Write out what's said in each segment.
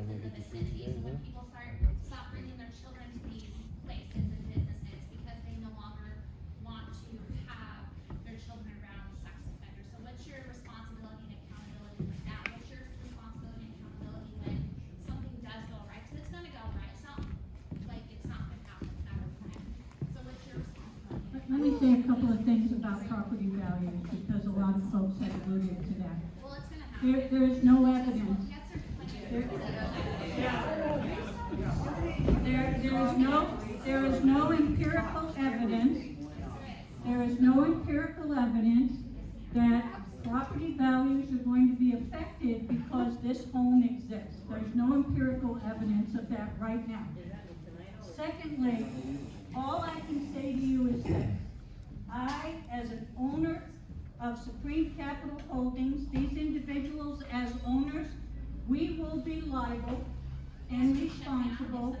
the vicinity. So when people stop bringing their children to these places and businesses because they no longer want to have their children around sex offenders. So what's your responsibility and accountability with that? What's your responsibility and accountability when something does go right? Because it's gonna go right. It's not like it's not gonna happen kind of thing. So what's your responsibility? Let me say a couple of things about property values, because a lot of folks have alluded to that. Well, it's gonna happen. There is no evidence. Yes, there's plenty of There is no empirical evidence. There is no empirical evidence that property values are going to be affected because this home exists. There's no empirical evidence of that right now. Secondly, all I can say to you is this. I, as an owner of Supreme Capital Holdings, these individuals as owners, we will be liable and responsible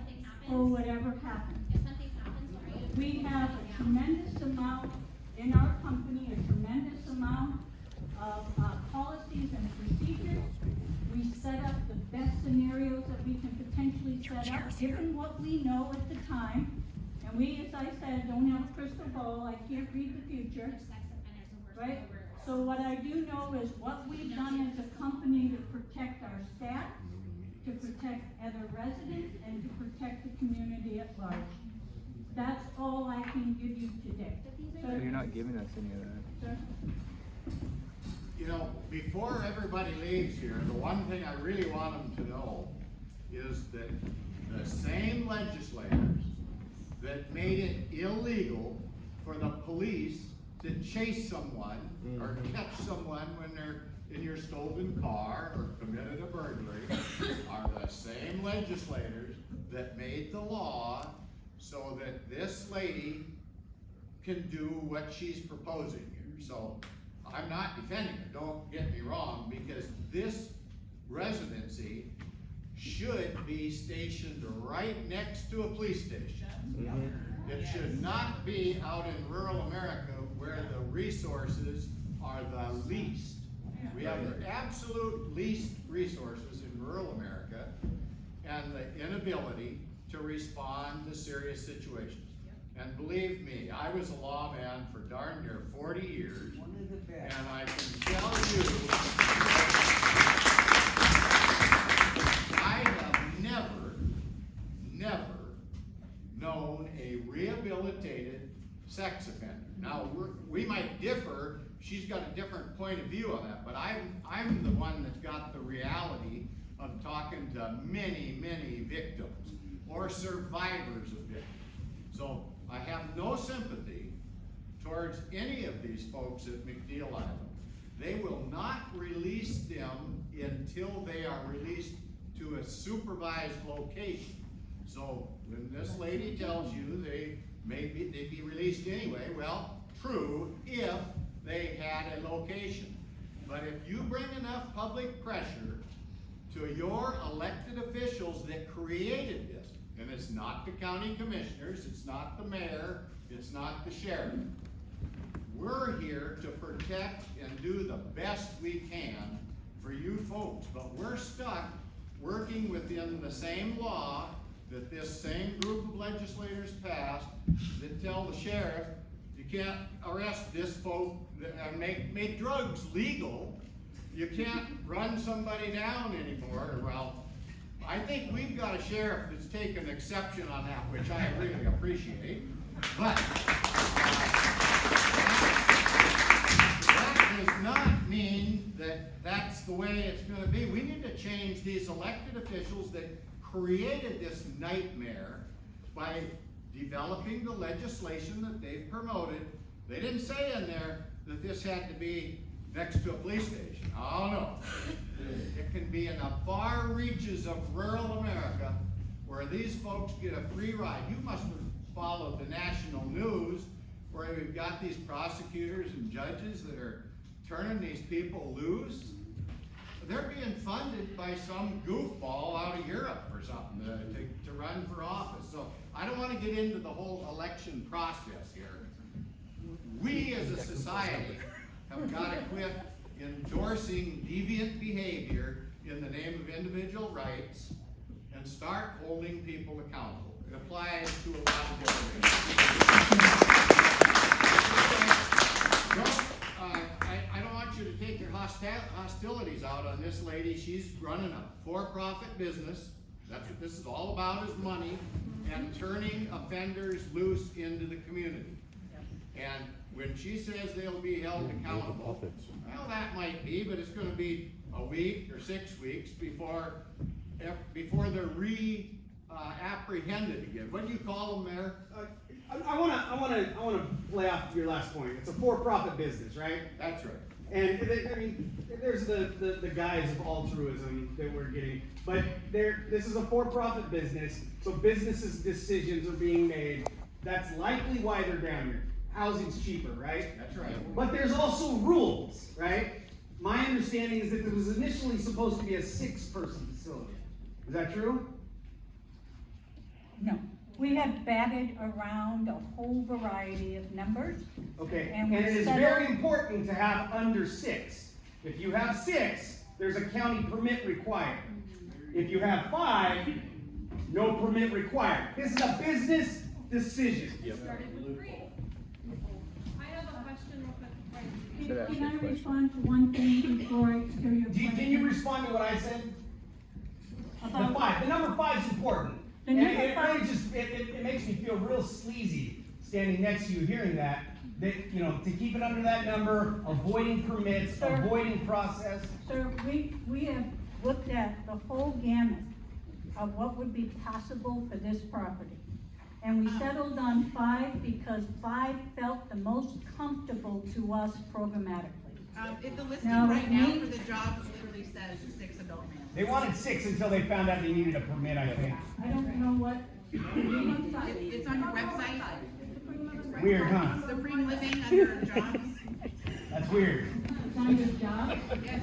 for whatever happens. If something happens, are you? We have a tremendous amount in our company, a tremendous amount of policies and procedures. We set up the best scenarios that we can potentially set up, given what we know at the time. And we, as I said, don't have a crystal ball. I can't read the future. Sex offenders and worse. Right? So what I do know is what we've done as a company to protect our staff, to protect other residents, and to protect the community at large. That's all I can give you today. So you're not giving us any of that. Sir? You know, before everybody leaves here, the one thing I really want them to know is that the same legislators that made it illegal for the police to chase someone or catch someone when they're in your stolen car or committed a burglary are the same legislators that made the law so that this lady can do what she's proposing here. So I'm not defending her, don't get me wrong, because this residency should be stationed right next to a police station. It should not be out in rural America where the resources are the least. We have the absolute least resources in rural America and the inability to respond to serious situations. And believe me, I was a lawman for darn near 40 years, and I can tell you, I have never known a rehabilitated sex offender. Now, we might differ. She's got a different point of view on that, but I'm the one that's got the reality of talking to many victims or survivors of victims. So I have no sympathy towards any of these folks at McNeil Island. They will not release them until they are released to a supervised location. So when this lady tells you they'd be released anyway, well, true, if they had a location. But if you bring enough public pressure to your elected officials that created this, and it's not the county commissioners, it's not the mayor, it's not the sheriff. We're here to protect and do the best we can for you folks, but we're stuck working within the same law that this same group of legislators passed that tell the sheriff you can't arrest this folk and make drugs legal. You can't run somebody down anymore. Well, I think we've got a sheriff that's taken exception on that, which I really appreciate. But that does not mean that that's the way it's going to be. We need to change these elected officials that created this nightmare by developing the legislation that they've promoted. They didn't say in there that this had to be next to a police station. Oh no. It can be in the far reaches of rural America where these folks get a free ride. You must have followed the national news where we've got these prosecutors and judges that are turning these people loose. They're being funded by some goofball out of Europe or something to run for office. So I don't want to get into the whole election process here. We as a society have got to quit endorsing deviant behavior in the name of individual rights and start holding people accountable. It applies to a lot of different things. I don't want you to take your hostilities out on this lady. She's running a for-profit business. That's what this is all about, is money and turning offenders loose into the community. And when she says they'll be held accountable, well, that might be, but it's gonna be a week or 6 weeks before they're apprehended again. What do you call them, Mayor? I wanna play off your last point. It's a for-profit business, right? That's right. And I mean, there's the guise of altruism that we're getting, but this is a for-profit business, so businesses' decisions are being made. That's likely why they're down here. Housing's cheaper, right? That's right. But there's also rules, right? My understanding is that it was initially supposed to be a 6-person facility. Is that true? No, we have batted around a whole variety of numbers. Okay, And and we it is settled- very important to have under 6. If you have 6, there's a county permit required. If you have 5, no permit required. This is a business decision. Started with 3. I have a question real quick before I do. Should ask Can you a I question. respond to one thing before I hear your question? Can you respond to what I said? The About 5, the number 5 is important. The And number it really five- just, it makes me feel real sleazy standing next to you hearing that, you know, to keep it under that number, avoiding permits, Sir. avoiding process. Sir, we have looked at the whole gamut of what would be possible for this property. And we settled on 5 because 5 felt the most comfortable to us programmatically. If the listing Now, right now me- for the jobs literally says 6 adult males. They wanted 6 until they found out they needed a permit, I think. I don't know what. It's on your website. Weird, huh? Supreme Living under jobs. That's weird. It's on your job. Yes.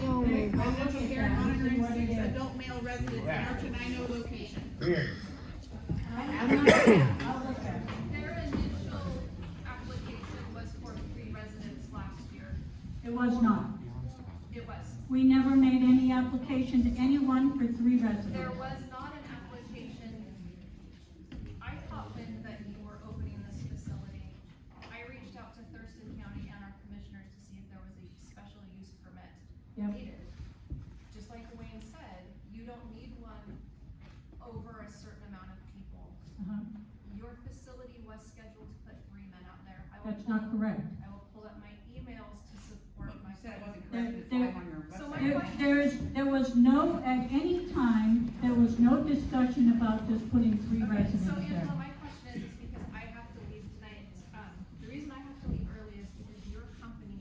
I'll look at Residential care that and see monitoring what it 6 is. adult male residents in Yeah. Archanino location. Weird. I'll look at it. Their initial application was for 3 residents last year. It was not. It was. We never made any application to anyone for 3 There residents. was not an application. I thought when that you were opening this facility, I reached out to Thurston County and our commissioners to see if there was a special use permit Yep. needed. Just like Wayne said, you don't need one over a certain amount of people. Uh-huh. Your facility was scheduled to put 3 men out there. I will That's not pull- correct. I will pull up my emails to support my. You said it wasn't There- correct, it's there- live on your So my website. There was no, at any time, there was no discussion about just putting 3 Okay, residents so there. Angela, my question is because I have to leave tonight, the reason I have to leave early is because your company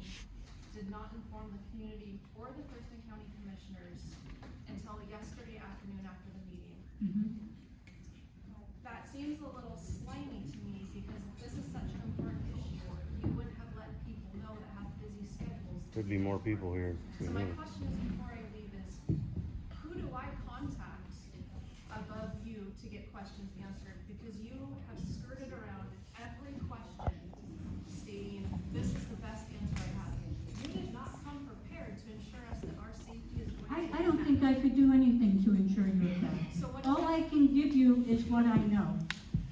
did not inform the community or the Thurston County Commissioners until yesterday afternoon after the meeting. Mhm. That seems a little slimy to me because if this is such an important issue, you would have let people know that have busy schedules. There'd be more people here. So my question is, before I leave, is who do I contact above you to get questions answered? Because you have skirted around every question stating, this is the best answer I have. You did not come prepared to ensure us that our safety is going to be I don't think I could do anything to ensure you of that. So what All I can give you is what I know.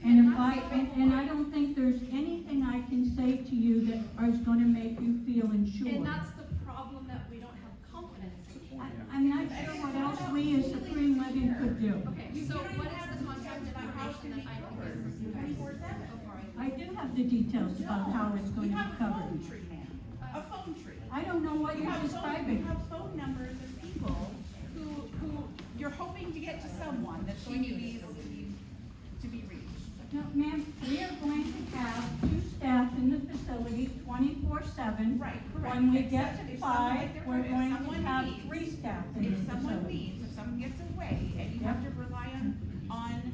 And if and I don't think there's anything I can say to you that is gonna make you feel insured. And that's the problem, that we don't have confidence in you. I'm not sure what else we as Supreme Living could do. Okay, so what is the contact information that I can get from you guys before I I do have the details about how it's going to be covered. tree, ma'am. A phone tree. I don't know what you're describing. You have phone numbers of people who you're hoping to get to someone that's going to be able to be reached. No, ma'am, we are going to have 2 staff in the facility 24/7. Right, correct. When we Except get to if 5, someone- we're if going to someone have leaves- 3 staff in the If someone facility. leaves, if someone gets away, and you have to rely on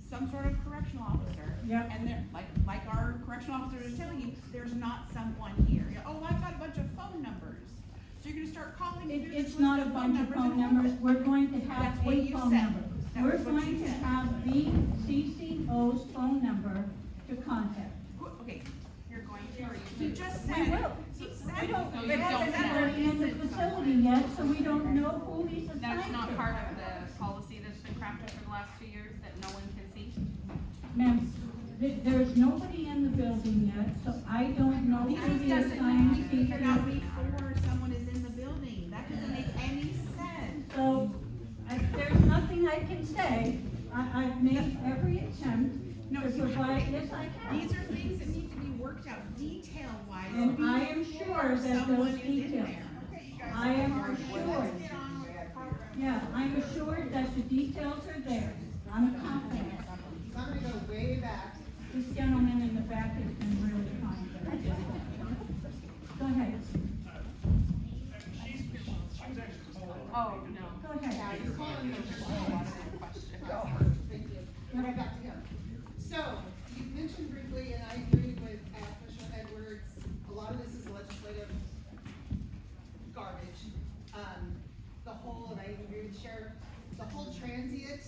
some sort of correctional officer. Yep. And they're, like our correctional officer is telling you, there's not someone here. Oh, I've got a bunch of phone numbers. So you're gonna start calling. through this It's list not a of bunch of phone and numbers, we're going to have That's what a you phone said. number. That We're was what going you to said. have the CCO's phone number to contact. Okay, you're going to, you just We said. will. He We said. don't, So we you haven't don't been in the facility yet, so we don't know who he's assigned to. That's not part of the policy that's been crafted last 2 years that no one can see? Ma'am, there's nobody in the building yet, so I don't know Because who it the doesn't assigned be figured out people. before someone is in the building. That doesn't make any sense. So, there's nothing I can say. I've made every attempt No, to you provide, have- yes, I These can. are things that need to be worked out detail-wise. And I am sure that someone those is in details, there. I am assured, yeah, I'm assured that the details are there. I'm confident. So I'm gonna go way back. This gentleman in the back has been really kind. Go ahead, Oh, no. go ahead. Yeah, you're calling me. Thank you. Right back to him. So, you mentioned briefly, and I agree with Commissioner Edwards, a lot of this is legislative garbage. The whole, and I agree with Sheriff, the whole transient,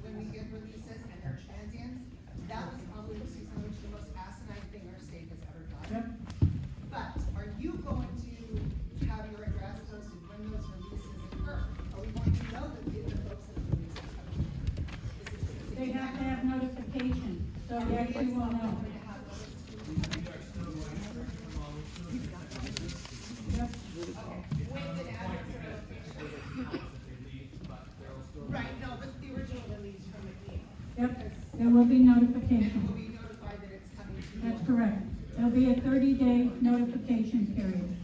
when we get releases and they're transients, that was probably the most asinine thing our state has ever done. Yep. But are you going to have your address posted when those releases occur? Are we going to know that the folks that the releases coming? Is it- They have to have notification, so yes, you will know. Yep. Right, no, but the original release from McNeil. Yep, there will be And notification. we'll be notified that it's coming to you. That's correct. There'll be a 30-day notification period.